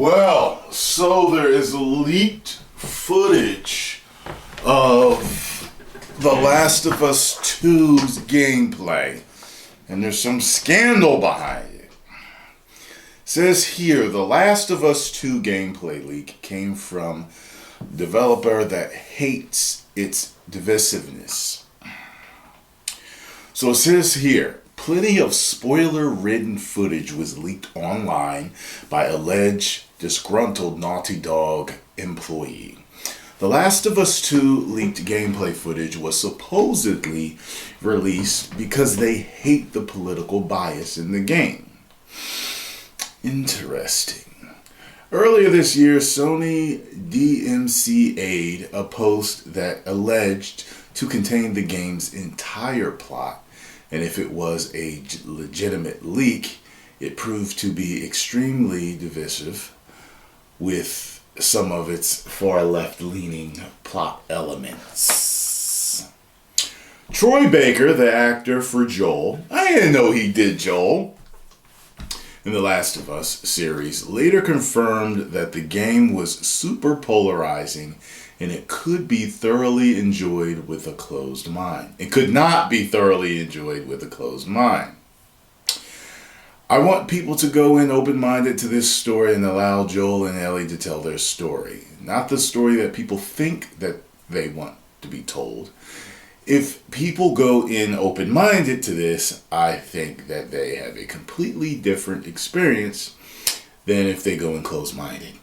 Well, so there is leaked footage of The Last of Us 2's gameplay, and there's some scandal behind it. It says here, The Last of Us 2 gameplay leak came from a developer that hates its divisiveness. So it says here, plenty of spoiler-ridden footage was leaked online by alleged disgruntled Naughty Dog employee. The Last of Us 2 leaked gameplay footage was supposedly released because they hate the political bias in the game. Interesting. Earlier this year, Sony DMCA'd a post that alleged to contain the game's entire plot, and if it was a legitimate leak, it proved to be extremely divisive with some of its far left-leaning plot elements. Troy Baker, the actor for Joel, I didn't know he did Joel in The Last of Us series, later confirmed that the game was super polarizing and it could be thoroughly enjoyed with a closed mind. It could not be thoroughly enjoyed with a closed mind. I want people to go in open-minded to this story and allow Joel and Ellie to tell their story, not the story that people think that they want to be told. If people go in open-minded to this, I think that they have a completely different experience than if they go in closed-minded.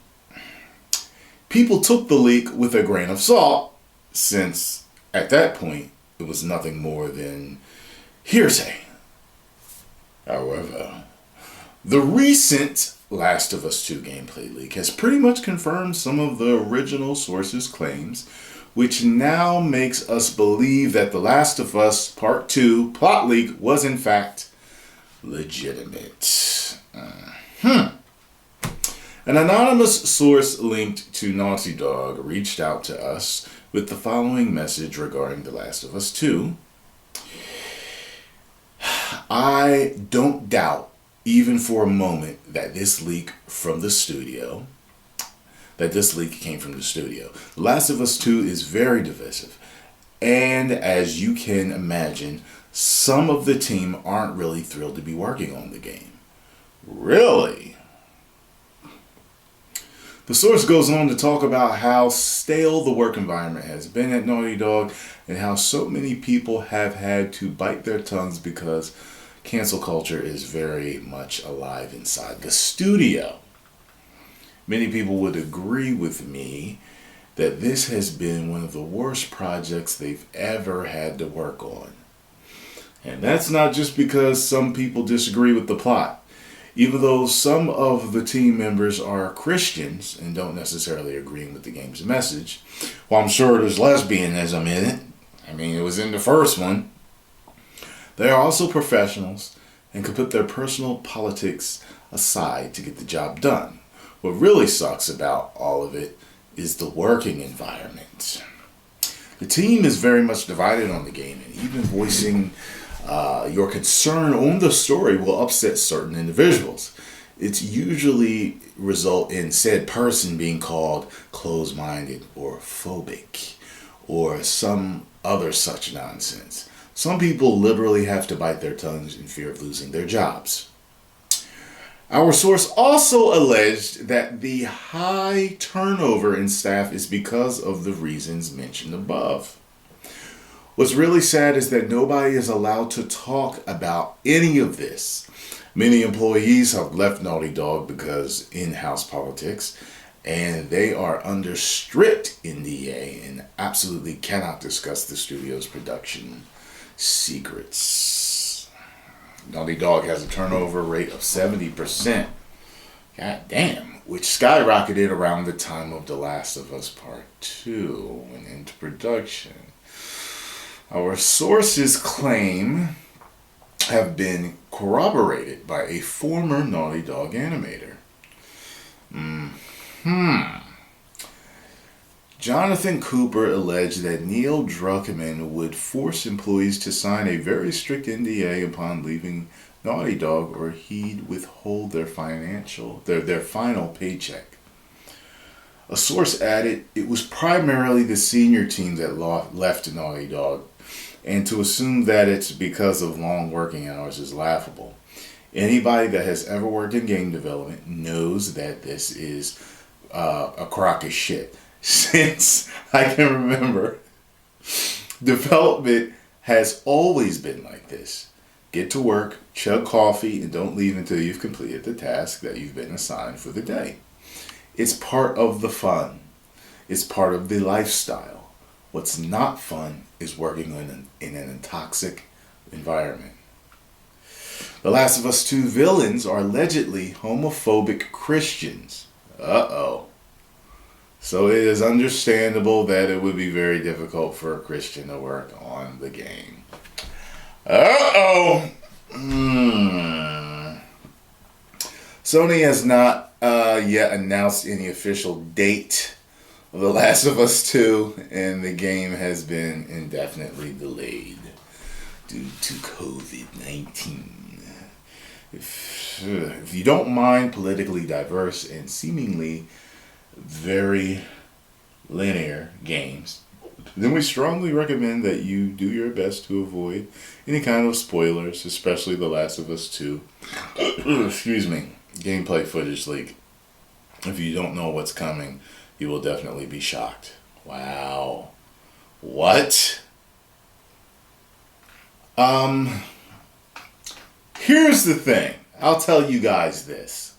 People took the leak with a grain of salt, since at that point it was nothing more than hearsay. However, the recent Last of Us 2 gameplay leak has pretty much confirmed some of the original sources' claims, which now makes us believe that The Last of Us Part 2 plot leak was in fact legitimate. An anonymous source linked to Naughty Dog reached out to us with the following message regarding The Last of Us 2. I don't doubt, even for a moment, that this leak came from the studio. The Last of Us 2 is very divisive. And as you can imagine, some of the team aren't really thrilled to be working on the game. Really? The source goes on to talk about how stale the work environment has been at Naughty Dog and how so many people have had to bite their tongues because cancel culture is very much alive inside the studio. Many people would agree with me that this has been one of the worst projects they've ever had to work on. And that's not just because some people disagree with the plot. Even though some of the team members are Christians and don't necessarily agree with the game's message, well, I'm sure there's lesbianism in it. I mean, it was in the first one. They are also professionals and could put their personal politics aside to get the job done. What really sucks about all of it is the working environment. The team is very much divided on the game, and even voicing your concern on the story will upset certain individuals. It's usually result in said person being called closed-minded or phobic or some other such nonsense. Some people literally have to bite their tongues in fear of losing their jobs. Our source also alleged that the high turnover in staff is because of the reasons mentioned above. What's really sad is that nobody is allowed to talk about any of this. Many employees have left Naughty Dog because in-house politics, and they are under strict NDA and absolutely cannot discuss the studio's production secrets. Naughty Dog has a turnover rate of 70%. God damn. Which skyrocketed around the time of The Last of Us Part 2 went into production. Our sources' claim have been corroborated by a former Naughty Dog animator. Jonathan Cooper alleged that Neil Druckmann would force employees to sign a very strict NDA upon leaving Naughty Dog, or he'd withhold their final paycheck. A source added it was primarily the senior team that left Naughty Dog, and to assume that it's because of long working hours is laughable. Anybody that has ever worked in game development knows that this is a crock of shit. Since I can remember, development has always been like this. Get to work, chug coffee, and don't leave until you've completed the task that you've been assigned for the day. It's part of the fun. It's part of the lifestyle. What's not fun is working in an toxic environment. The Last of Us 2 villains are allegedly homophobic Christians. Uh-oh. So it is understandable that it would be very difficult for a Christian to work on the game. Uh-oh. Sony has not yet announced any official date of The Last of Us 2, and the game has been indefinitely delayed due to COVID-19. If you don't mind politically diverse and seemingly very linear games, then we strongly recommend that you do your best to avoid any kind of spoilers, especially The Last of Us 2. Excuse me. Gameplay footage leak. If you don't know what's coming, you will definitely be shocked. Wow. What? Here's the thing. I'll tell you guys this.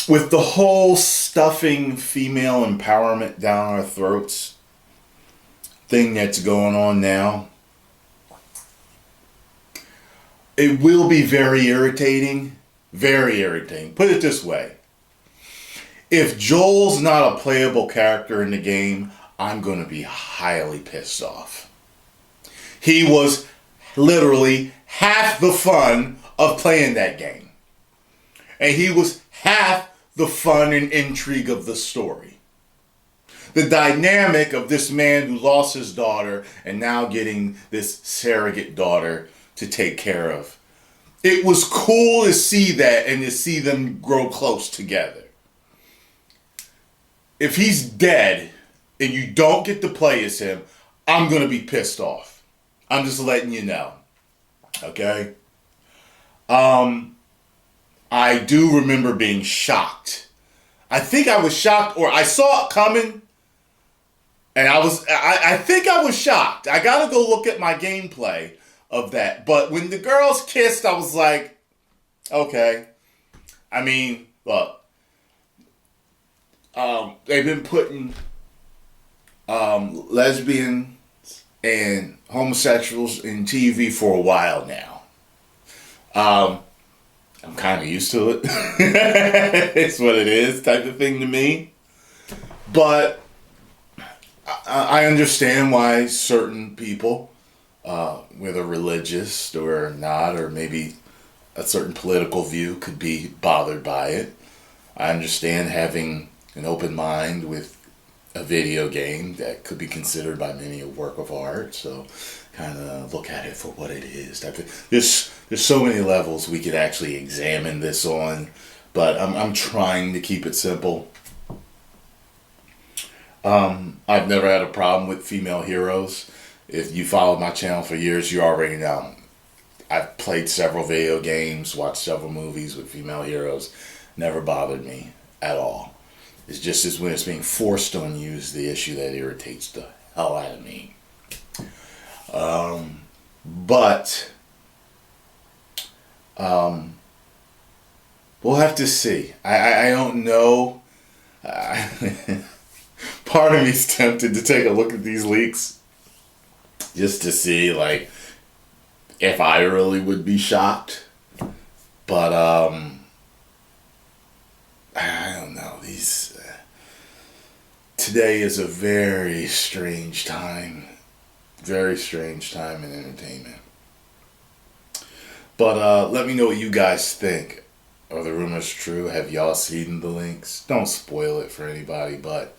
With the whole stuffing female empowerment down our throats thing that's going on now, it will be very irritating. Very irritating. Put it this way. If Joel's not a playable character in the game, I'm going to be highly pissed off. He was literally half the fun of playing that game. And he was half the fun and intrigue of the story. The dynamic of this man who lost his daughter and now getting this surrogate daughter to take care of. It was cool to see that and to see them grow close together. If he's dead and you don't get to play as him, I'm going to be pissed off. I'm just letting you know. Okay? I do remember being shocked. I think I was shocked, or I saw it coming, and I think I was shocked. I gotta go look at my gameplay of that. But when the girls kissed, I was like, okay. I mean, look, they've been putting lesbians and homosexuals in TV for a while now. I'm kind of used to it. It's what it is, type of thing to me. But I understand why certain people, whether religious or not, or maybe a certain political view, could be bothered by it. I understand having an open mind with a video game that could be considered by many a work of art. So kind of look at it for what it is. There's so many levels we could actually examine this on, but I'm trying to keep it simple. I've never had a problem with female heroes. If you followed my channel for years, you already know. I've played several video games, watched several movies with female heroes. Never bothered me at all. It's just as when it's being forced on you is the issue that irritates the hell out of me. But we'll have to see. I don't know. Part of me's tempted to take a look at these leaks just to see, like, if I really would be shocked. But I don't know. Today is a very strange time. Very strange time in entertainment. But let me know what you guys think. Are the rumors true? Have y'all seen the links? Don't spoil it for anybody, but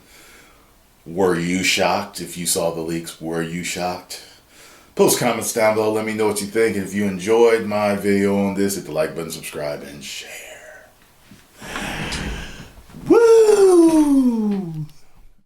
were you shocked? If you saw the leaks, were you shocked? Post comments down below. Let me know what you think. And if you enjoyed my video on this, hit the like button, subscribe, and share.